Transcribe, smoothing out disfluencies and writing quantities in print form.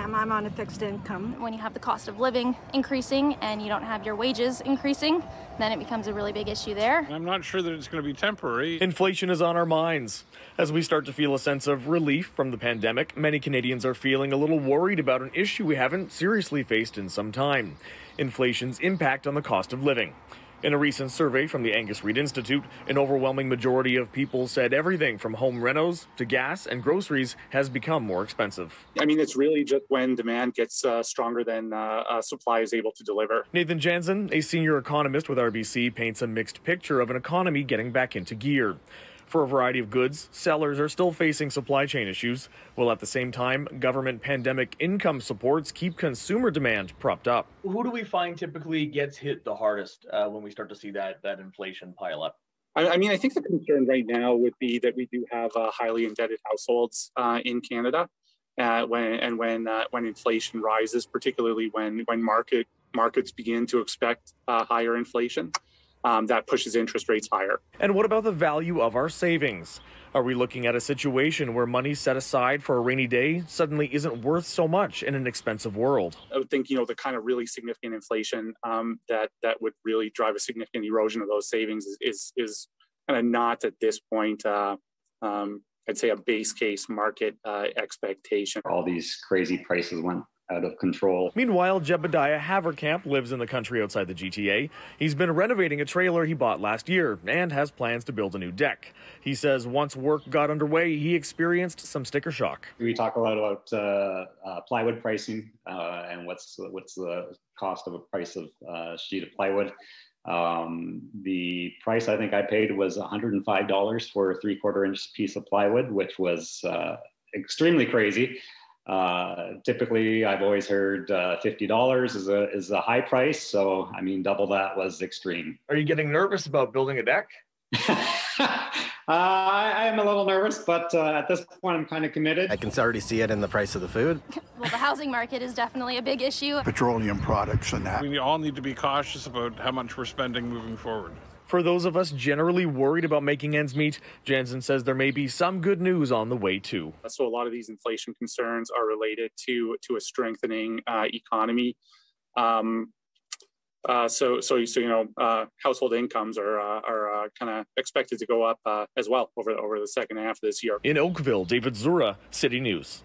am. I'm on a fixed income. When you have the cost of living increasing and you don't have your wages increasing, then it becomes a really big issue there. I'm not sure that it's going to be temporary. Inflation is on our minds. As we start to feel a sense of relief from the pandemic, many Canadians are feeling a little worried about an issue we haven't seriously faced in some time: inflation's impact on the cost of living. In a recent survey from the Angus Reid Institute, an overwhelming majority of people said everything from home renos to gas and groceries has become more expensive. I mean, it's really just when demand gets stronger than supply is able to deliver. Nathan Jansen, a senior economist with RBC, paints a mixed picture of an economy getting back into gear. For a variety of goods, sellers are still facing supply chain issues, while at the same time, government pandemic income supports keep consumer demand propped up. Who do we find typically gets hit the hardest when we start to see that inflation pile up? I mean, I think the concern right now would be that we do have highly indebted households in Canada. When inflation rises, particularly when markets begin to expect higher inflation, that pushes interest rates higher. And what about the value of our savings? Are we looking at a situation where money set aside for a rainy day suddenly isn't worth so much in an expensive world? I would think, the kind of really significant inflation that would really drive a significant erosion of those savings is kind of not at this point, I'd say, a base case market expectation. All these crazy prices went out of control. Meanwhile, Jebediah Haverkamp lives in the country outside the GTA. He's been renovating a trailer he bought last year and has plans to build a new deck. He says once work got underway, he experienced some sticker shock. We talk a lot about plywood pricing and what's the cost of a price of a sheet of plywood. The price I think I paid was $105 for a 3/4 inch piece of plywood, which was extremely crazy. Typically, I've always heard $50 is a high price. So, I mean, double that was extreme. Are you getting nervous about building a deck? I'm a little nervous, but at this point, I'm kind of committed. I can already see it in the price of the food. Well, the housing market is definitely a big issue. Petroleum products and that. We all need to be cautious about how much we're spending moving forward. For those of us generally worried about making ends meet, Jansen says there may be some good news on the way too. So a lot of these inflation concerns are related to a strengthening economy. Household incomes are kind of expected to go up as well over the second half of this year. In Oakville, David Zura, City News.